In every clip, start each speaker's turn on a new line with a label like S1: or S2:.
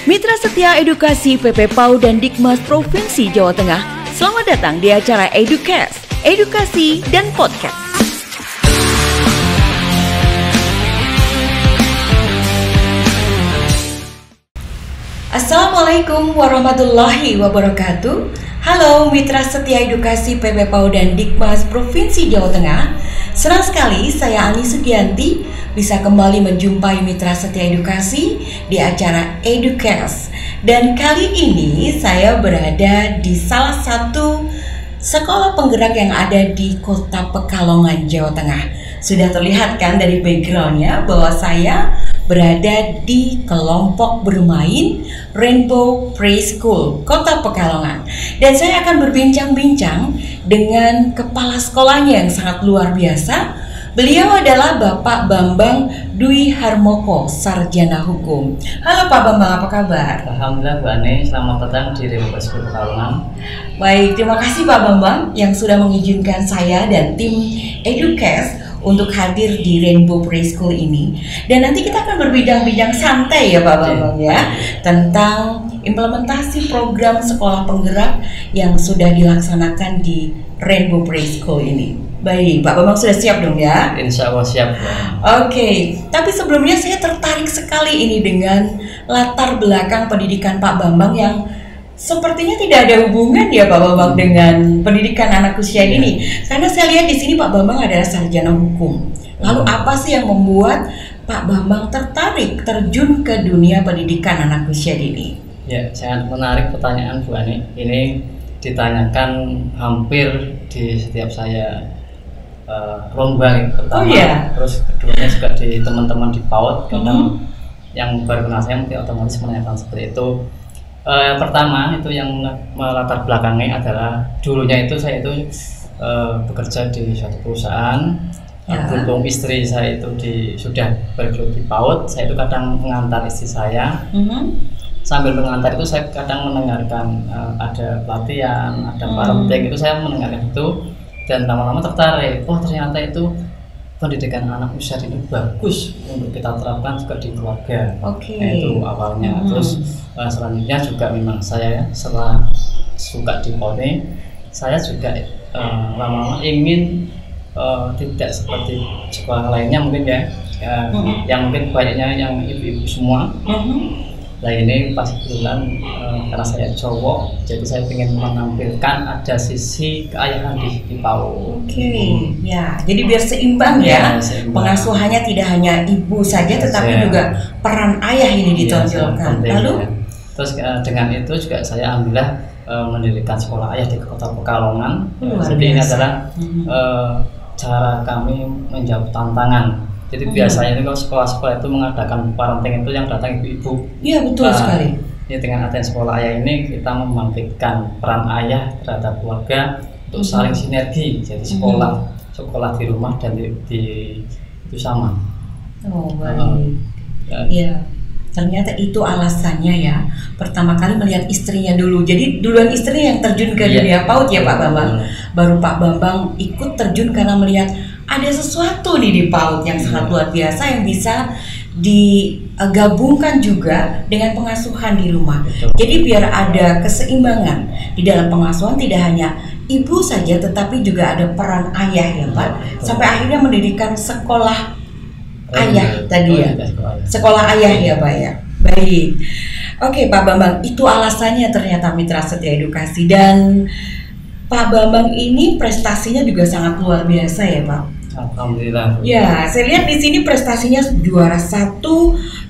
S1: Mitra Setia Edukasi PP PAUD dan Dikmas Provinsi Jawa Tengah, selamat datang di acara Educast, Edukasi dan Podcast. Assalamualaikum warahmatullahi wabarakatuh. Halo Mitra Setia Edukasi PP PAUD dan Dikmas Provinsi Jawa Tengah. Senang sekali saya Ani Sugianti bisa kembali menjumpai Mitra Setia Edukasi di acara Educast. Dan kali ini saya berada di salah satu sekolah penggerak yang ada di Kota Pekalongan, Jawa Tengah. Sudah terlihat kan dari backgroundnya bahwa saya berada di kelompok bermain Rainbow Preschool Kota Pekalongan. Dan saya akan berbincang-bincang dengan kepala sekolahnya yang sangat luar biasa. Beliau adalah Bapak Bambang Dwi Harmoko, Sarjana Hukum. Halo Pak Bambang, apa kabar?
S2: Alhamdulillah Bu Ani, selamat datang di Rainbow Preschool Pekalongan.
S1: Baik, terima kasih Pak Bambang yang sudah mengizinkan saya dan tim Educast untuk hadir di Rainbow Preschool ini. Dan nanti kita akan berbincang-bincang santai ya Pak Bambang ya, tentang implementasi program sekolah penggerak yang sudah dilaksanakan di Rainbow Preschool ini. Baik, Pak Bambang sudah siap dong ya?
S2: Insya Allah siap.
S1: Oke, tapi sebelumnya saya tertarik sekali ini dengan latar belakang pendidikan Pak Bambang yang sepertinya tidak ada hubungan ya Pak Bambang dengan pendidikan anak usia ini. Karena saya lihat di sini Pak Bambang adalah sarjana hukum. Lalu apa sih yang membuat Pak Bambang tertarik terjun ke dunia pendidikan anak usia dini?
S2: Ya, sangat menarik pertanyaan Bu Ani. Ini ditanyakan hampir di setiap saya lomba pertama. Terus keduanya juga di teman-teman di PAUD. Karena yang baru kenal saya mungkin otomatis menanyakan seperti itu. Pertama itu yang melatar belakangnya adalah dulunya itu saya itu bekerja di suatu perusahaan. Berhubung istri saya itu sudah bergelut di PAUD, saya itu kadang mengantar istri saya. Sambil mengantar itu saya kadang mendengarkan ada pelatihan, ada parenting, itu saya mendengarkan itu dan lama-lama tertarik. Oh ternyata itu pendidikan anak usia dini bagus untuk kita terapkan juga di keluarga. Itu awalnya. Terus selanjutnya juga memang saya setelah suka di PAUD, saya juga lama-lama ingin tidak seperti sekolah lainnya mungkin ya, yang mungkin banyaknya yang ibu-ibu semua. Nah ini pas kebetulan karena saya cowok, jadi saya ingin menampilkan ada sisi keayahan di PAUD.
S1: Ya, jadi biar seimbang ya, pengasuhannya tidak hanya ibu saja, tetapi juga peran ayah ini ditonjolkan. Lalu,
S2: terus dengan itu juga saya alhamdulillah mendirikan sekolah ayah di Kota Pekalongan. Jadi ini adalah cara kami menjawab tantangan. Jadi biasanya itu kalau sekolah-sekolah itu mengadakan parenting itu yang datang ibu-ibu.
S1: Iya betul sekali.
S2: Ya dengan adanya sekolah ayah ini kita membangkitkan peran ayah terhadap keluarga untuk saling sinergi. Jadi sekolah di rumah dan di itu sama.
S1: Oh baik. Iya. Ternyata itu alasannya ya. Pertama kali melihat istrinya dulu. Jadi duluan istrinya yang terjun ke dunia PAUD ya Pak Bambang. Baru Pak Bambang ikut terjun karena melihat ada sesuatu nih di PAUD yang sangat luar biasa yang bisa digabungkan juga dengan pengasuhan di rumah. Jadi biar ada keseimbangan di dalam pengasuhan, tidak hanya ibu saja tetapi juga ada peran ayah ya Pak. Sampai akhirnya mendirikan sekolah ayah tadi ya. Sekolah ayah ya Pak ya. Baik. Oke Pak Bambang, itu alasannya ternyata Mitra Setia Edukasi. Dan Pak Bambang ini prestasinya juga sangat luar biasa ya Pak.
S2: Alhamdulillah.
S1: Ya, saya lihat di sini prestasinya juara 1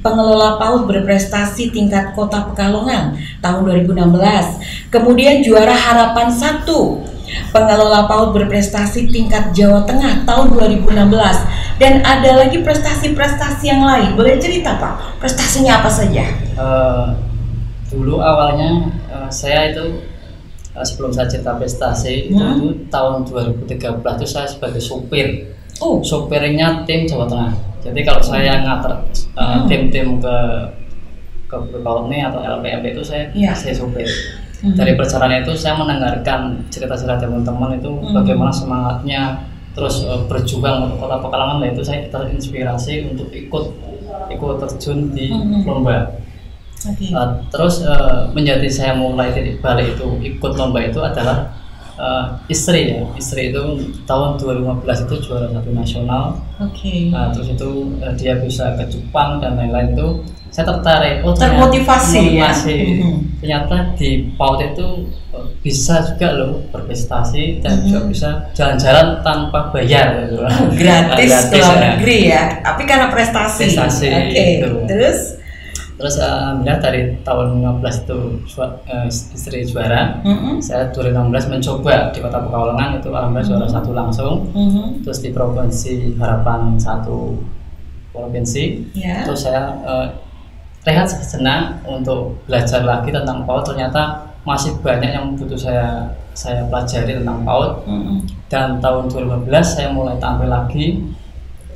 S1: pengelola PAUD berprestasi tingkat Kota Pekalongan tahun 2016. Kemudian juara harapan 1 pengelola PAUD berprestasi tingkat Jawa Tengah tahun 2016. Dan ada lagi prestasi-prestasi yang lain. Boleh cerita Pak? Prestasinya apa saja?
S2: Dulu awalnya saya itu sebelum saya cerita prestasi itu tahun 2013 itu saya sebagai supir. Supirnya tim Jawa Tengah. Jadi kalau saya ngater tim-tim ke PAUD atau LPMP itu saya supir. Dari perjalanan itu saya mendengarkan cerita-cerita teman-teman itu bagaimana semangatnya, terus berjuang untuk Kota Pekalongan. Dan itu saya terinspirasi untuk ikut terjun di lomba.
S1: Okay.
S2: Terus menjadi saya mulai titik balik itu ikut lomba itu adalah istri ya. Istri itu tahun 2015 itu juara 1 nasional.
S1: Oke.
S2: Terus itu dia bisa ke Jepang dan lain-lain itu saya tertarik.
S1: Termotivasi ya.
S2: Ternyata di PAUD itu bisa juga loh berprestasi dan juga bisa jalan-jalan tanpa bayar gitu.
S1: Gratis ke luar negeri ya. Tapi karena prestasi.
S2: Oke.
S1: Gitu.
S2: Terus alhamdulillah dari tahun 2015 itu istri juara. Saya 2016 mencoba di Kota Pekalongan itu alhamdulillah juara 1 langsung. Terus di provinsi Harapan 1 provinsi. Terus saya rehat sejenak untuk belajar lagi tentang PAUD. Ternyata masih banyak yang butuh saya pelajari tentang PAUD. Dan tahun 2015 saya mulai tampil lagi.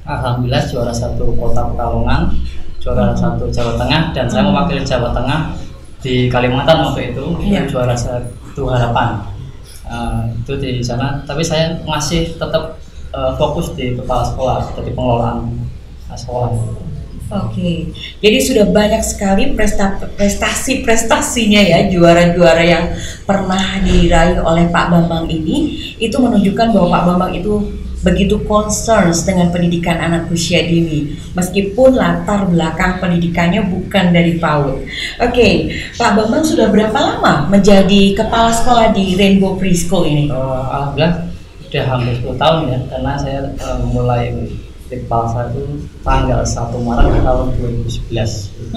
S2: Alhamdulillah juara 1 Kota Pekalongan, juara 1 Jawa Tengah, dan saya mewakili Jawa Tengah di Kalimantan waktu itu juara 1 Harapan. Itu di sana, tapi saya masih tetap fokus di kepala sekolah, di pengelolaan sekolah.
S1: Oke, jadi sudah banyak sekali prestasinya ya, juara-juara yang pernah diraih oleh Pak Bambang ini. Itu menunjukkan bahwa Pak Bambang itu begitu concerns dengan pendidikan anak usia dini, meskipun latar belakang pendidikannya bukan dari PAUD. Oke, Pak Bambang sudah berapa lama menjadi kepala sekolah di Rainbow Preschool ini?
S2: Alhamdulillah sudah hampir 10 tahun ya, karena saya mulai di kepala itu tanggal 1 Maret tahun 2011.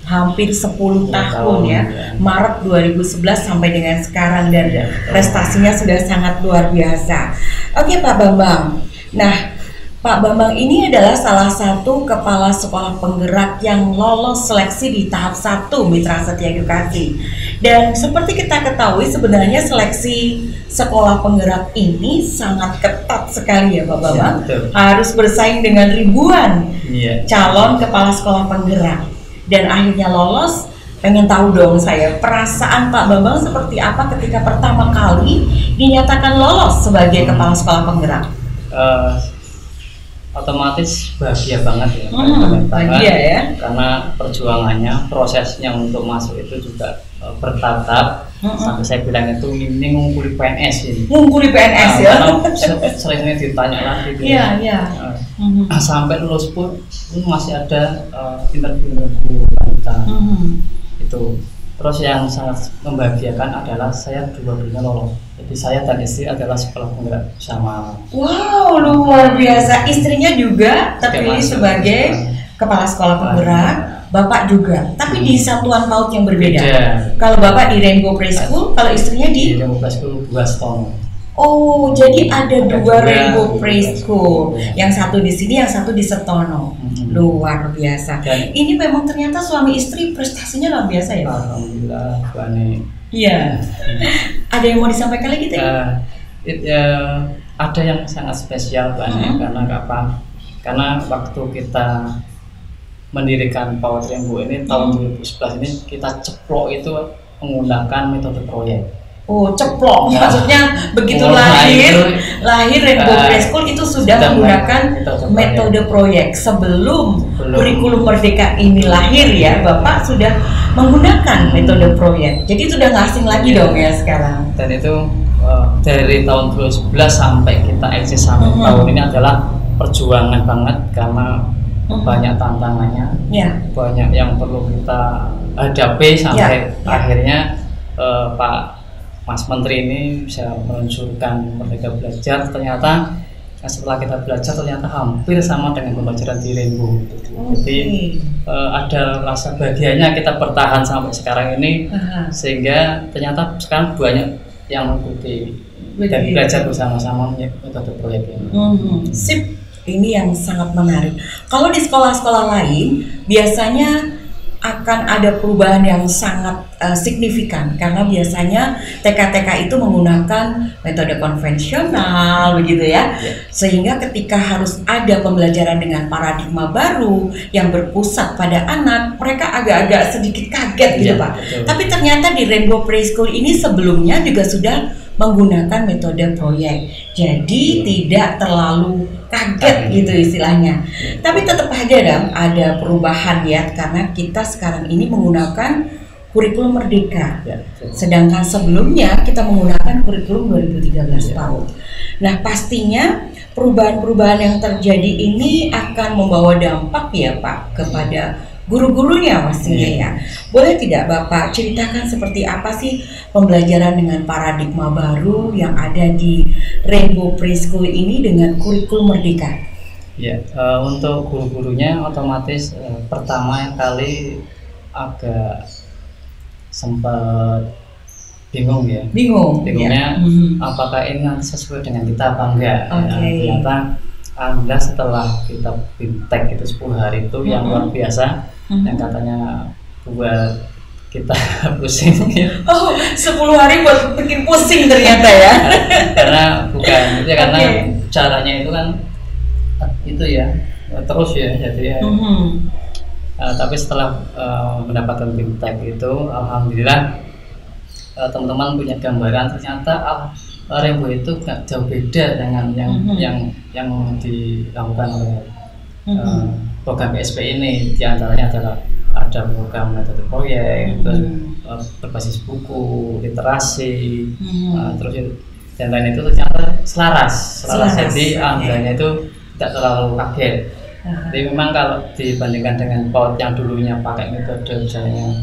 S1: Hampir 10 tahun ya, Maret 2011 sampai dengan sekarang, dan prestasinya sudah sangat luar biasa. Oke Pak Bambang, nah Pak Bambang ini adalah salah satu kepala sekolah penggerak yang lolos seleksi di tahap 1 Mitra Setia Edukasi. Dan seperti kita ketahui sebenarnya seleksi sekolah penggerak ini sangat ketat sekali ya Pak Bambang, harus bersaing dengan ribuan calon kepala sekolah penggerak. Dan akhirnya lolos. Pengen tahu dong saya, perasaan Pak Bambang seperti apa ketika pertama kali dinyatakan lolos sebagai kepala sekolah penggerak?
S2: Otomatis bahagia banget ya,
S1: bahagia ya,
S2: karena perjuangannya, prosesnya untuk masuk itu juga bertahap. Sampai saya bilang itu ini ngumpuli PNS ini.
S1: Ngumpuli PNS ya.
S2: Karena sering ditanya lagi. Sampai lulus pun masih ada interview kita. Itu. Terus yang sangat membahagiakan adalah saya dua-duanya lolos. Jadi saya dan istri adalah sekolah penggerak bersama.
S1: Wow, luar biasa. Istrinya juga terpilih sebagai kepala sekolah penggerak, Bapak juga. Tapi di satuan PAUD yang berbeda. Kalau Bapak di Rainbow Preschool, kalau istrinya di
S2: Rainbow Preschool Setono.
S1: Oh, jadi ada dua Rainbow Preschool, yang satu di sini, yang satu di Setono. Luar biasa. Dan ini memang ternyata suami istri prestasinya luar biasa ya.
S2: Alhamdulillah, Bu Ani.
S1: Iya. Ada yang mau disampaikan lagi tadi?
S2: Ada yang sangat spesial Bu Ani, karena apa? Karena waktu kita mendirikan PAUD Rainbow ini tahun 2011 ini kita ceplok itu menggunakan metode proyek.
S1: Oh, ceplok, maksudnya begitu lahir Rainbow Preschool itu sudah menggunakan metode proyek. Sebelum kurikulum Merdeka ini lahir ya, Bapak sudah menggunakan metode proyek. Jadi itu udah nggak asing lagi dong ya sekarang.
S2: Dan itu dari tahun 2011 sampai kita eksis sampai tahun ini adalah perjuangan banget, karena banyak tantangannya, banyak yang perlu kita hadapi sampai akhirnya Pak Mas Menteri ini bisa meluncurkan Merdeka Belajar. Ternyata setelah kita belajar ternyata hampir sama dengan pembelajaran di Rainbow. Jadi ada rasa bahagianya kita bertahan sampai sekarang ini, sehingga ternyata sekarang banyak yang mengikuti dan belajar bersama-sama metode proyek ini.
S1: Sip, ini yang sangat menarik. Kalau di sekolah-sekolah lain biasanya akan ada perubahan yang sangat signifikan, karena biasanya TK-TK itu menggunakan metode konvensional begitu ya. Sehingga ketika harus ada pembelajaran dengan paradigma baru yang berpusat pada anak, mereka agak-agak sedikit kaget gitu Pak. Betul. Tapi ternyata di Rainbow Preschool ini sebelumnya juga sudah menggunakan metode proyek. Jadi tidak terlalu kaget gitu istilahnya. Tapi tetap aja ada perubahan ya, karena kita sekarang ini menggunakan kurikulum Merdeka. Sedangkan sebelumnya kita menggunakan kurikulum 2013 tahun. Nah, pastinya perubahan-perubahan yang terjadi ini akan membawa dampak ya Pak kepada guru-gurunya pastinya ya. Boleh tidak Bapak ceritakan seperti apa sih pembelajaran dengan paradigma baru yang ada di Rainbow Preschool ini dengan kurikulum Merdeka?
S2: Ya, untuk guru-gurunya otomatis pertama kali agak sempat bingung ya. Bingungnya apakah ini nanti sesuai dengan kita apa enggak? Ternyata alhamdulillah setelah kita bimtek itu 10 hari itu yang luar biasa, yang katanya buat kita pusing.
S1: Oh, 10 hari buat bikin pusing ternyata ya.
S2: Karena bukan itu ya, karena caranya itu kan itu ya terus ya, jadi ya. Tapi setelah mendapatkan bimtek itu alhamdulillah teman-teman punya gambaran ternyata Rainbow itu gak jauh beda dengan yang dilakukan oleh program PSP ini. Di antaranya adalah ada program metode proyek, terus berbasis buku, literasi, terus dan lain itu ternyata selaras. Jadi alhamdulillahnya itu tidak terlalu kaget. Jadi memang kalau dibandingkan dengan PAUD yang dulunya pakai metode misalnya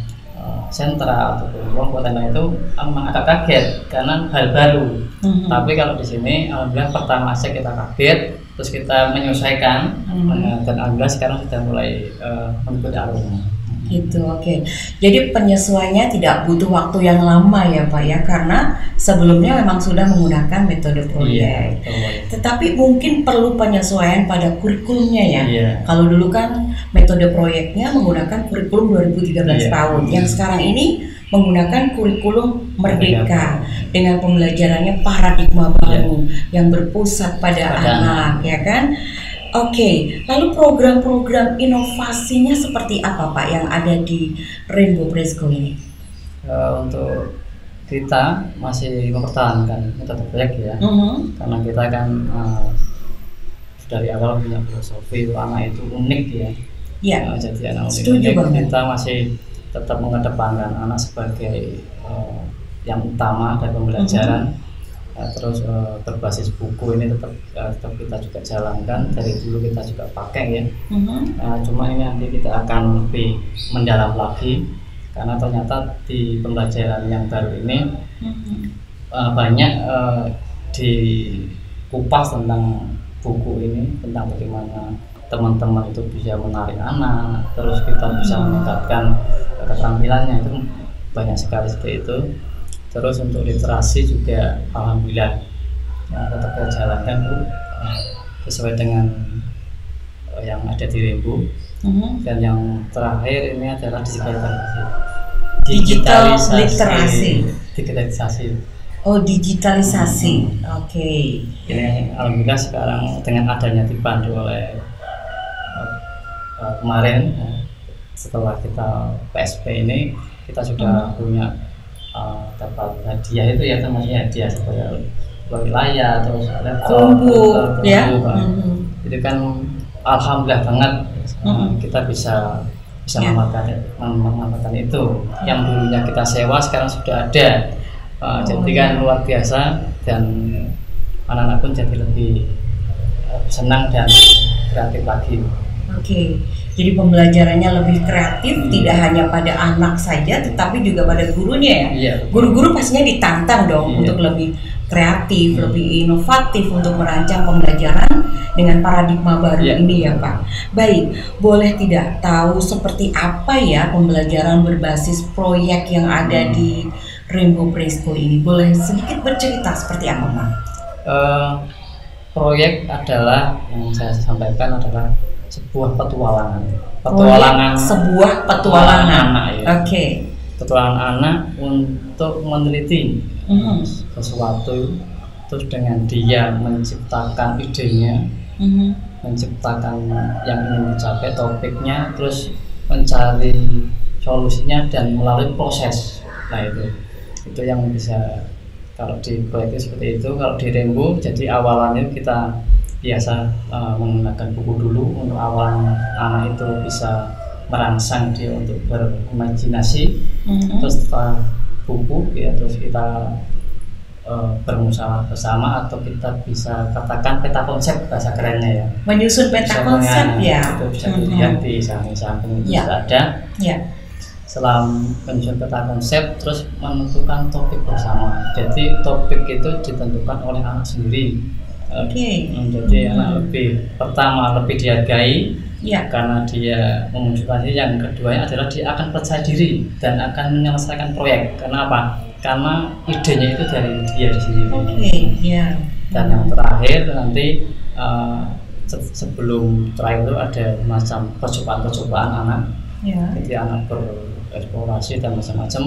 S2: sentra atau kelompok dan lain itu memang agak kaget karena hal baru. Tapi kalau di sini alhamdulillah pertama saja kita kaget, terus kita menyesuaikan, dan alhamdulillah sekarang sudah mulai mengikuti alurnya.
S1: Gitu, oke. Jadi penyesuaiannya tidak butuh waktu yang lama ya Pak ya, karena sebelumnya memang sudah menggunakan metode proyek. Tetapi mungkin perlu penyesuaian pada kurikulumnya ya. Kalau dulu kan metode proyeknya menggunakan kurikulum 2013 tahun, yang sekarang ini menggunakan kurikulum Merdeka dengan pembelajarannya paradigma baru yang berpusat pada anak, ya kan? Oke, lalu program-program inovasinya seperti apa Pak yang ada di Rainbow Preschool ini?
S2: Untuk kita masih mempertahankan metode proyek ya, karena kita kan dari awal punya filosofi anak itu unik ya. Jadi anak unik, kita masih tetap mengedepankan anak sebagai yang utama dari pembelajaran. Terus berbasis buku ini tetap kita juga jalankan, dari dulu kita juga pakai ya. Cuma ini nanti kita akan lebih mendalam lagi karena ternyata di pembelajaran yang baru ini banyak dikupas tentang buku ini, tentang bagaimana teman-teman itu bisa menarik anak, terus kita bisa meningkatkan keterampilannya, itu banyak sekali seperti itu. Terus untuk literasi juga alhamdulillah tetap kita jalankan sesuai dengan yang ada di Rainbow. Dan yang terakhir ini adalah digitalisasi. Oh, digitalisasi. Oke. Ini alhamdulillah sekarang dengan adanya dipandu oleh kemarin setelah kita PSP ini kita sudah punya dapat hadiah itu ya, termasuk hadiah seperti wilayah, terus
S1: laptop,
S2: itu kan alhamdulillah banget. Kita bisa memanfaatkan itu yang dulunya kita sewa sekarang sudah ada. Jadi kan luar biasa, dan anak-anak pun jadi lebih senang dan kreatif lagi.
S1: Oke, jadi pembelajarannya lebih kreatif, tidak hanya pada anak saja, tetapi juga pada gurunya ya. Guru-guru pastinya ditantang dong untuk lebih kreatif, lebih inovatif untuk merancang pembelajaran dengan paradigma baru ini ya Pak. Baik, boleh tidak tahu seperti apa ya pembelajaran berbasis proyek yang ada di Rainbow Preschool ini? Boleh sedikit bercerita seperti apa Pak?
S2: Proyek adalah yang saya sampaikan adalah sebuah petualangan
S1: sebuah petualangan anak
S2: ya. Petualangan anak untuk meneliti sesuatu, terus dengan dia menciptakan idenya, menciptakan yang ingin dicapai topiknya, terus mencari solusinya dan melalui proses. Nah itu yang bisa Kalau di proyek seperti itu, kalau di Rainbow jadi awalannya kita biasa menggunakan buku dulu untuk awal anak itu bisa merangsang dia untuk berimajinasi. Terus setelah buku ya terus kita bermusyawarah bersama, atau kita bisa katakan peta konsep bahasa kerennya ya,
S1: menyusun peta konsep ya,
S2: itu bisa dilihat di samping-samping itu ada. Setelah menyusun peta konsep, terus menentukan topik bersama. Jadi topik itu ditentukan oleh anak sendiri. Jadi anak pertama lebih dihargai karena dia memunculkan diri. Yang keduanya adalah dia akan percaya diri dan akan menyelesaikan proyek. Karena apa? Karena idenya itu dari dia sendiri. Dan yang terakhir nanti sebelum terakhir itu ada macam percobaan anak. Jadi anak bereksplorasi dan macam-macam.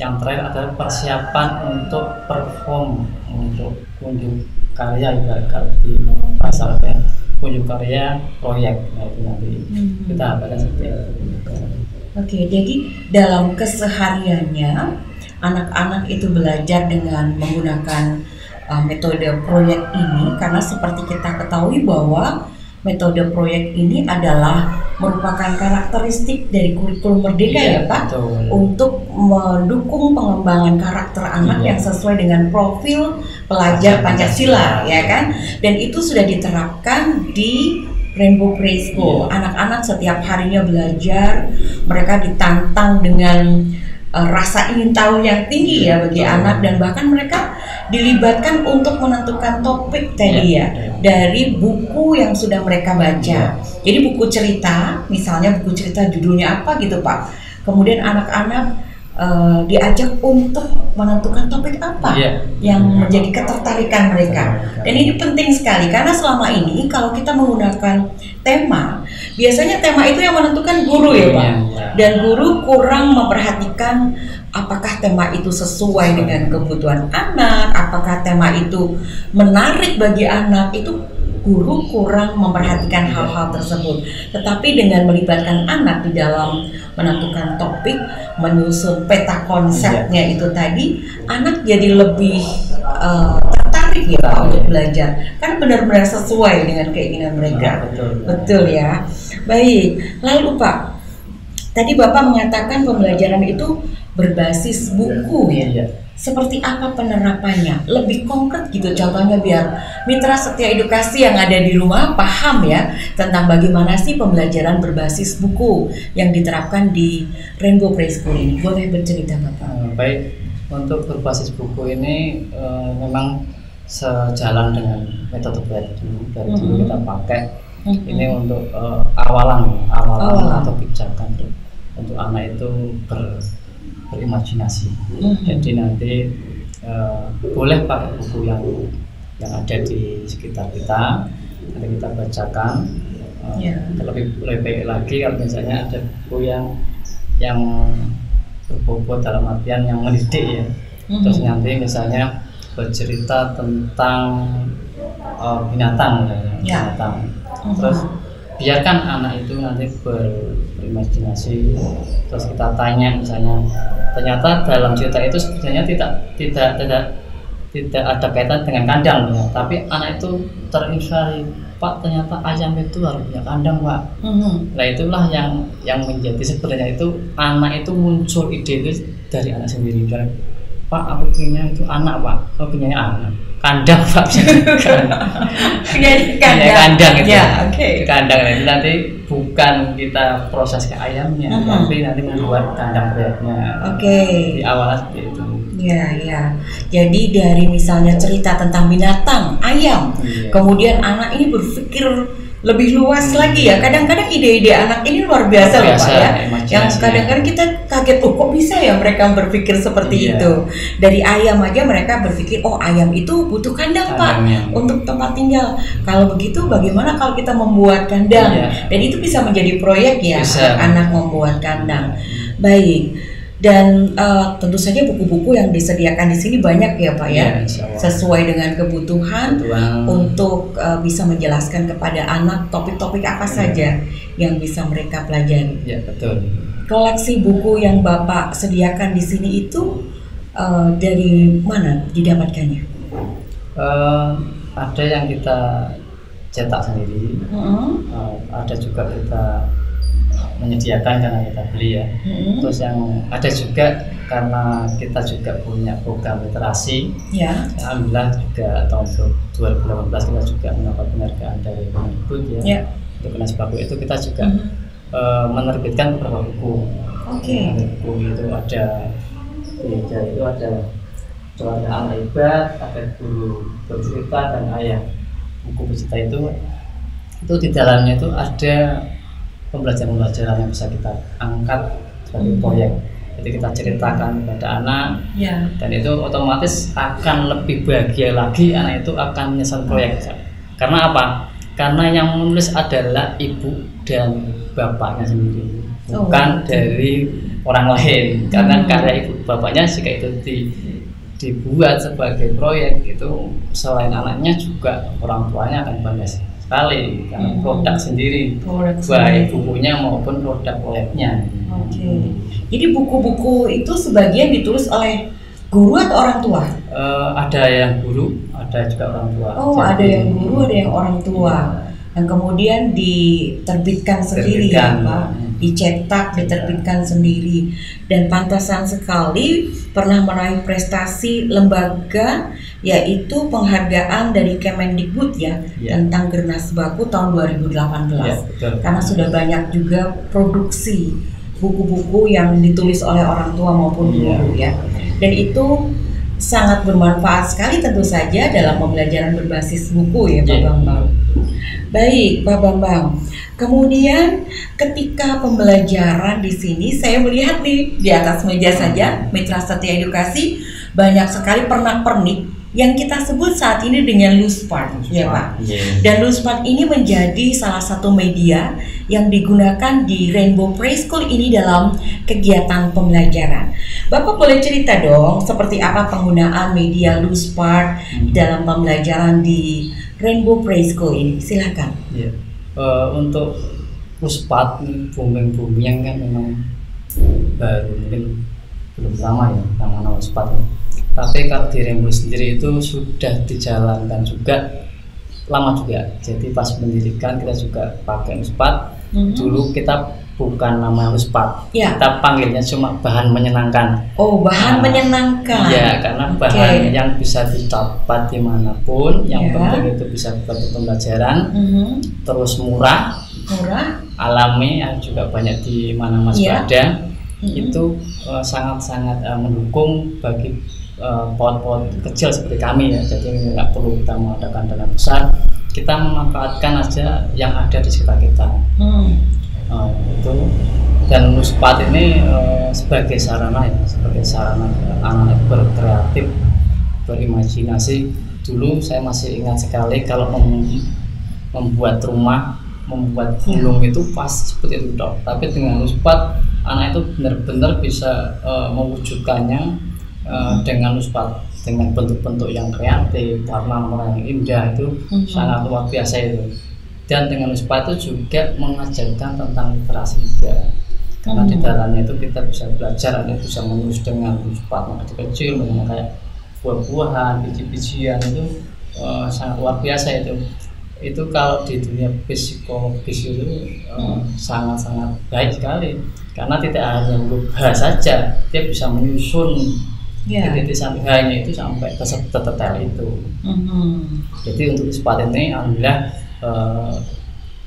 S2: Yang terakhir adalah persiapan untuk perform, untuk kunjung karya, di pasar ya, kunjung karya proyek. Nah itu nanti kita akan seperti itu.
S1: Jadi dalam kesehariannya anak-anak itu belajar dengan menggunakan metode proyek ini, karena seperti kita ketahui bahwa metode proyek ini adalah merupakan karakteristik dari kurikulum Merdeka ya Pak, untuk mendukung pengembangan karakter anak yang sesuai dengan profil pelajar Pancasila ya kan, dan itu sudah diterapkan di Rainbow Preschool. Anak-anak setiap harinya belajar, mereka ditantang dengan rasa ingin tahu yang tinggi ya bagi anak, dan bahkan mereka dilibatkan untuk menentukan topik tadi dari buku yang sudah mereka baca. Jadi buku cerita, misalnya buku cerita judulnya apa gitu Pak, kemudian anak-anak diajak untuk menentukan topik apa yang menjadi ketertarikan mereka. Dan ini penting sekali karena selama ini kalau kita menggunakan tema, biasanya tema itu yang menentukan guru ya Pak. Dan guru kurang memperhatikan apakah tema itu sesuai dengan kebutuhan anak, apakah tema itu menarik bagi anak. Itu guru kurang memperhatikan hal-hal tersebut. Tetapi dengan melibatkan anak di dalam menentukan topik, menyusun peta konsepnya itu tadi, anak jadi lebih tertarik ya Pak untuk belajar. Kan benar-benar sesuai dengan keinginan mereka. Betul ya. Baik, lalu Pak, tadi Bapak mengatakan pembelajaran itu berbasis buku ya. Seperti apa penerapannya? Lebih konkret gitu contohnya biar mitra setia edukasi yang ada di rumah paham ya tentang bagaimana sih pembelajaran berbasis buku yang diterapkan di Rainbow Preschool ini. Boleh bercerita Bapak?
S2: Baik, untuk berbasis buku ini memang sejalan dengan metode dari dulu kita pakai. Ini untuk awalan atau pijakan untuk anak itu berimajinasi. Jadi nanti boleh pakai buku yang ada di sekitar kita, nanti kita bacakan. Lebih baik lagi kalau misalnya ada buku yang berbobot dalam artian yang mendidik ya. Terus nanti misalnya bercerita tentang binatang. Terus biarkan anak itu nanti berimajinasi. Terus kita tanya misalnya, ternyata dalam cerita itu sebenarnya tidak ada kaitan dengan kandang ya, tapi anak itu terinspirasi, Pak ternyata ayam itu harus punya kandang Pak. Nah itulah yang menjadi sebenarnya itu anak itu muncul ide itu dari anak sendiri. Pak aku punya itu anak Pak, aku punya anak kandang Pak. Kandang itu kandang itu nanti bukan kita proses ke ayamnya, tapi nanti membuat kandang proyeknya. Di awal seperti itu.
S1: Jadi dari misalnya cerita tentang binatang, ayam, kemudian anak ini berpikir lebih luas lagi ya. Kadang-kadang ide-ide anak ini luar biasa loh Pak ya. Yang kadang-kadang kita kaget, kok bisa ya mereka berpikir seperti itu. Dari ayam aja mereka berpikir, oh ayam itu butuh kandang Pak untuk tempat tinggal. Kalau begitu bagaimana kalau kita membuat kandang? Dan itu bisa menjadi proyek ya, anak membuat kandang. Baik. Dan tentu saja buku-buku yang disediakan di sini banyak ya Pak ya, sesuai dengan kebutuhan untuk bisa menjelaskan kepada anak topik-topik apa saja yang bisa mereka pelajari.
S2: Betul.
S1: Koleksi buku yang Bapak sediakan di sini itu dari mana didapatkannya?
S2: Ada yang kita cetak sendiri, ada juga kita menyediakan karena kita beli ya. Terus yang ada juga karena kita juga punya program literasi. Ya. Alhamdulillah juga tahun 2018 kita juga mendapat penghargaan dari Kemendikbud ya. Untuk Kenas Baku itu kita juga menerbitkan beberapa buku. Buku itu ada itu ada Keluarga Anak Hebat, ada Guru Bercerita dan Ayah. Buku bercerita itu di dalamnya itu ada pembelajaran yang bisa kita angkat sebagai proyek. Jadi kita ceritakan kepada anak, dan itu otomatis akan lebih bahagia lagi. Anak itu akan menyelesaikan proyek. Karena apa? Karena yang menulis adalah ibu dan bapaknya sendiri, bukan dari orang lain. Karena karya ibu bapaknya jika itu dibuat sebagai proyek itu selain anaknya juga orang tuanya akan bangga sekali karena produk sendiri, baik bukunya maupun produk proyeknya.
S1: Jadi buku-buku itu sebagian ditulis oleh guru atau orang tua?
S2: Ada yang guru, ada juga orang tua.
S1: Ada yang guru, ada yang orang tua. Yang kemudian diterbitkan sendiri ya Pak, dicetak, diterbitkan sendiri. Dan pantasan sekali pernah meraih prestasi lembaga, yaitu penghargaan dari Kemendikbud tentang Gernas Baku tahun 2018. Karena sudah banyak juga produksi buku-buku yang ditulis oleh orang tua maupun guru ya. Dan itu sangat bermanfaat sekali tentu saja dalam pembelajaran berbasis buku ya Pak Bambang. Baik Pak Bambang, kemudian ketika pembelajaran di sini saya melihat nih di atas meja saja Mitra Setia Edukasi banyak sekali pernak-pernik yang kita sebut saat ini dengan Loospart ya Pak. Dan Loospart ini menjadi salah satu media yang digunakan di Rainbow Preschool ini dalam kegiatan pembelajaran. Bapak boleh cerita dong seperti apa penggunaan media Loospart dalam pembelajaran di Rainbow Preschool ini? Silakan.
S2: Untuk Loospart booming kan memang baru, mungkin belum lama ya nama Loospart. Tapi kalau di Rainbow sendiri itu sudah dijalankan juga lama juga. Jadi pas pendidikan kita juga pakai Loospart. Dulu kita bukan nama Loospart, kita panggilnya cuma bahan menyenangkan.
S1: Bahan menyenangkan.
S2: Ya, karena bahan yang bisa didapat dimanapun, yang penting itu bisa didapat pembelajaran, terus murah, alami, yang juga banyak di mana ada. Itu sangat-sangat mendukung bagi pot-pot kecil seperti kami ya. Jadi nggak perlu kita mengadakan dana besar, kita memanfaatkan aja yang ada di sekitar kita. Itu dan Loospart ini sebagai sarana anak-anak berkreatif, berimajinasi. Dulu saya masih ingat sekali kalau membuat rumah, membuat gunung itu pasti seperti itu dong. Tapi dengan Loospart anak itu benar-benar bisa mewujudkannya dengan Loospart, dengan bentuk-bentuk yang kreatif, warna-warna yang indah, itu sangat luar biasa itu. Dan dengan Loospart itu juga mengajarkan tentang literasi juga, karena di dalamnya itu kita bisa belajar, ada bisa menulis dengan Loospart kecil, misalnya kayak buah-buahan, biji-bijian, itu sangat luar biasa itu. Itu kalau di dunia psikologis itu sangat-sangat baik sekali, karena tidak hanya berubah saja, dia bisa menyusun titik sampai hanya itu sampai ke detail itu. Jadi untuk Loospart ini alhamdulillah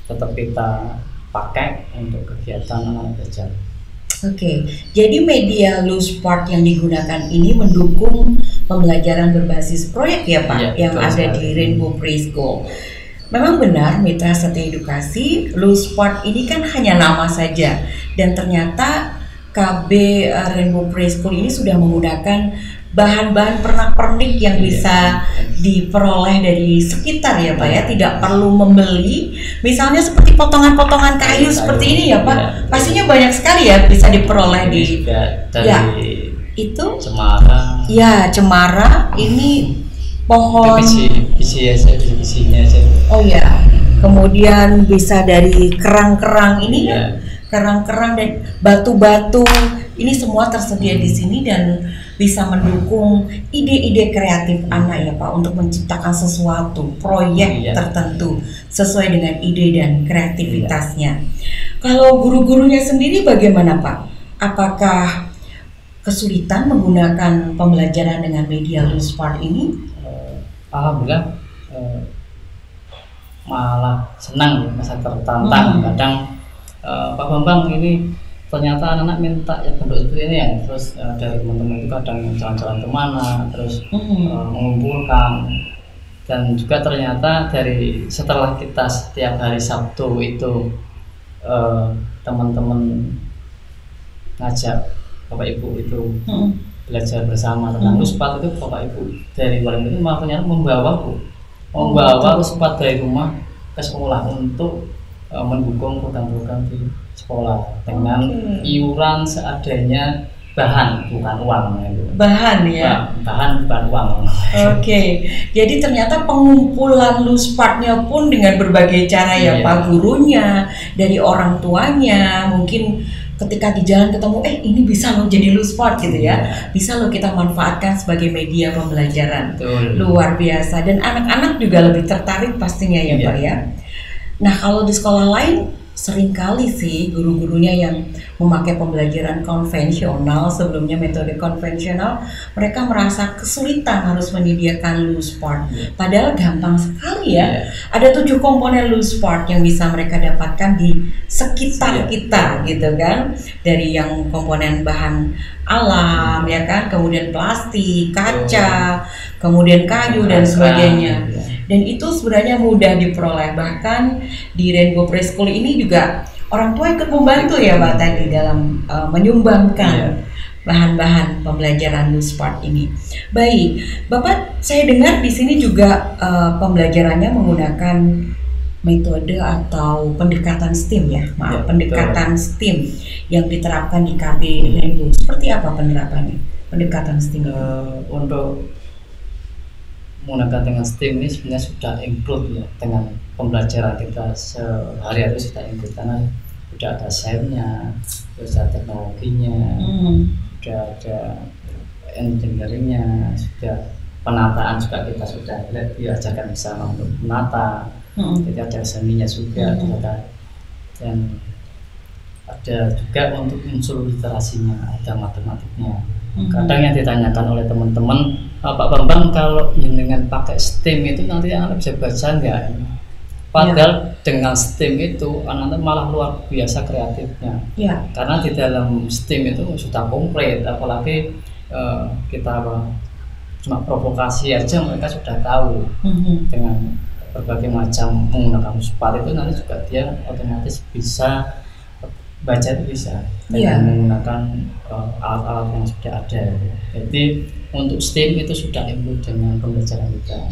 S2: tetap kita pakai untuk kegiatan anak belajar.
S1: Jadi media Loospart yang digunakan ini mendukung pembelajaran berbasis proyek ya Pak, yang ada di Rainbow Preschool. Memang benar Mitra Setia Edukasi, Loospart ini kan hanya nama saja, dan ternyata KB Rainbow Preschool ini sudah menggunakan bahan-bahan pernak-pernik yang bisa diperoleh dari sekitar ya Pak ya, tidak perlu membeli. Misalnya seperti potongan-potongan kayu seperti ini ya Pak, pastinya banyak sekali ya bisa diperoleh di itu cemara. Cemara ini pohon bijinya aja. Kemudian bisa dari kerang-kerang ini kerang-kerang dan batu-batu. Ini semua tersedia di sini dan bisa mendukung ide-ide kreatif anak ya Pak untuk menciptakan sesuatu proyek tertentu sesuai dengan ide dan kreativitasnya. Kalau guru-gurunya sendiri bagaimana Pak? Apakah kesulitan menggunakan pembelajaran dengan media LoveSpark ini?
S2: Alhamdulillah malah senang, masa tertantang. Kadang Pak Bambang ini ternyata anak-anak minta ya bentuk seperti ini ya, terus dari teman-teman itu kadang jalan-jalan kemana, terus mengumpulkan. Dan juga ternyata dari setelah kita setiap hari Sabtu itu teman-teman ngajak Bapak Ibu itu belajar bersama tentang LoveSpark itu, Bapak Ibu dari luar itu malah ternyata membawa LoveSpark dari rumah ke sekolah untuk mendukung program-program di sekolah dengan iuran seadanya, bahan bukan uang.
S1: Bahan ya?
S2: Bahan bukan uang.
S1: Oke, jadi ternyata pengumpulan LoveSpark-nya pun dengan berbagai cara ya Pak, gurunya, dari orang tuanya, mungkin ketika di jalan ketemu, ini bisa loh jadi LoveSpark gitu ya, bisa loh kita manfaatkan sebagai media pembelajaran. Luar biasa, dan anak-anak juga lebih tertarik pastinya ya Pak ya. Nah kalau di sekolah lain seringkali sih guru-gurunya yang memakai pembelajaran konvensional, sebelumnya metode konvensional, mereka merasa kesulitan harus menyediakan LoveSpark. Padahal gampang sekali ya. Ada 7 komponen LoveSpark yang bisa mereka dapatkan di sekitar kita gitu kan. Dari yang komponen bahan alam ya kan, kemudian plastik, kaca, kemudian kayu dan sebagainya. Dan itu sebenarnya mudah diperoleh. Bahkan di Rainbow Preschool ini juga orang tua ikut membantu ya Pak tadi dalam menyumbangkan bahan-bahan pembelajaran LoveSpark ini. Baik, Bapak, saya dengar di sini juga pembelajarannya menggunakan metode atau pendekatan STEAM ya, pendekatan STEAM yang diterapkan di KB Rainbow. Seperti apa penerapannya? Pendekatan STEAM
S2: untuk menggunakan dengan STEAM ini sebenarnya sudah include ya dengan pembelajaran kita sehari-hari, sudah include karena sudah ada sains-nya, sudah ada teknologinya, sudah ada engineering-nya, sudah penataan juga kita sudah diajarkan bersama untuk menata. Jadi ada seninya juga, dan ada juga untuk unsur literasinya, ada matematiknya. Kadang yang ditanyakan oleh teman-teman, Pak Bambang, kalau dengan pakai STEAM itu nanti anak bisa baca nggak? Padahal dengan STEAM itu anak-anak malah luar biasa kreatifnya. Karena di dalam STEAM itu sudah komplit, apalagi kita cuma provokasi aja mereka sudah tahu. Dengan berbagai macam menggunakan LoveSpark itu nanti juga dia otomatis bisa baca, itu bisa dengan menggunakan alat-alat yang sudah ada. Jadi untuk STEAM itu sudah include dengan pembelajaran kita.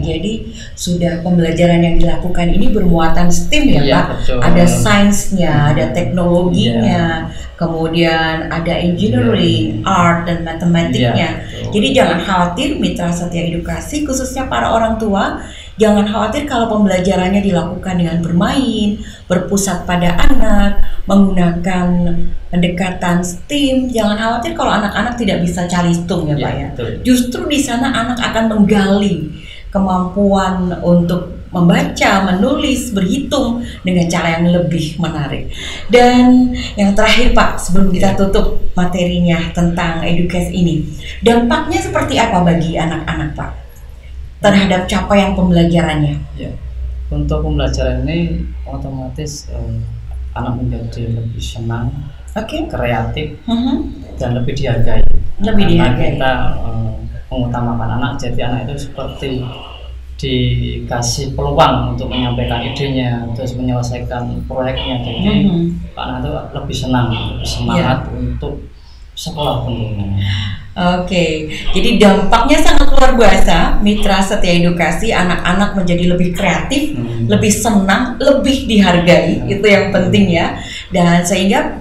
S1: Jadi sudah pembelajaran yang dilakukan ini bermuatan STEAM ya Pak?
S2: Betul.
S1: Ada sainsnya, ada teknologinya, kemudian ada engineering, art dan matematiknya. Jadi jangan khawatir mitra Setia Edukasi, khususnya para orang tua, jangan khawatir kalau pembelajarannya dilakukan dengan bermain, berpusat pada anak, menggunakan pendekatan STEAM. Jangan khawatir kalau anak-anak tidak bisa calistung ya Pak ya. Justru di sana anak akan menggali kemampuan untuk membaca, menulis, berhitung dengan cara yang lebih menarik. Dan yang terakhir Pak, sebelum kita tutup materinya tentang edukasi ini, dampaknya seperti apa bagi anak-anak Pak terhadap capaian pembelajarannya?
S2: Untuk pembelajaran ini otomatis anak menjadi lebih senang, kreatif, dan lebih dihargai. Karena kita mengutamakan anak, jadi anak itu seperti dikasih peluang untuk menyampaikan idenya, terus menyelesaikan proyeknya. Jadi anak itu lebih senang, lebih semangat untuk sekolah tentunya.
S1: Jadi dampaknya sangat luar biasa. Mitra Setia Edukasi, anak-anak menjadi lebih kreatif, lebih senang, lebih dihargai. Itu yang penting ya. Dan sehingga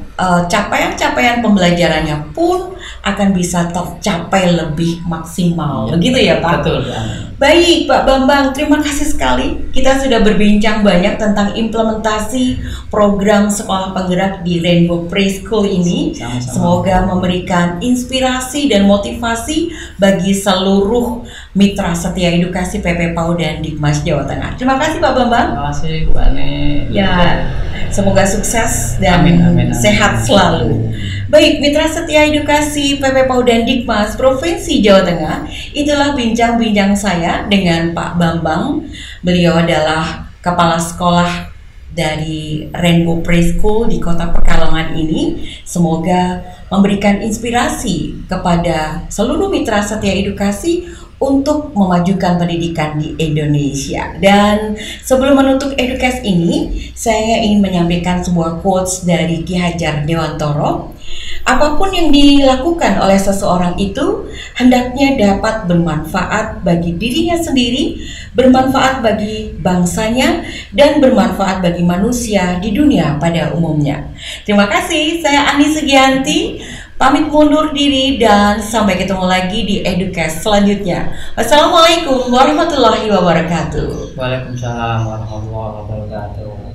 S1: capaian-capaian pembelajarannya pun akan bisa tercapai lebih maksimal. Begitu ya Pak?
S2: Betul.
S1: Baik Pak Bambang, terima kasih sekali. Kita sudah berbincang banyak tentang implementasi program sekolah penggerak di Rainbow Preschool ini.
S2: Sama-sama.
S1: Semoga memberikan inspirasi dan motivasi bagi seluruh mitra setia edukasi PP PAUD dan Dikmas Jawa Tengah. Terima kasih Pak Bambang.
S2: Terima kasih Bu Ani.
S1: Ya, semoga sukses dan
S2: amin.
S1: Sehat selalu. Baik, mitra setia edukasi PP PAUD dan Dikmas Provinsi Jawa Tengah, itulah bincang-bincang saya dengan Pak Bambang. Beliau adalah kepala sekolah dari Rainbow Preschool di Kota Pekalongan ini. Semoga memberikan inspirasi kepada seluruh mitra setia edukasi untuk memajukan pendidikan di Indonesia. Dan sebelum menutup edukasi ini, saya ingin menyampaikan sebuah quotes dari Ki Hajar Dewantoro. Apapun yang dilakukan oleh seseorang itu hendaknya dapat bermanfaat bagi dirinya sendiri, bermanfaat bagi bangsanya, dan bermanfaat bagi manusia di dunia pada umumnya. Terima kasih, saya Ani Sugianti. Pamit mundur diri dan sampai ketemu lagi di Edukes selanjutnya. Wassalamualaikum warahmatullahi wabarakatuh.
S2: Waalaikumsalam warahmatullahi wabarakatuh.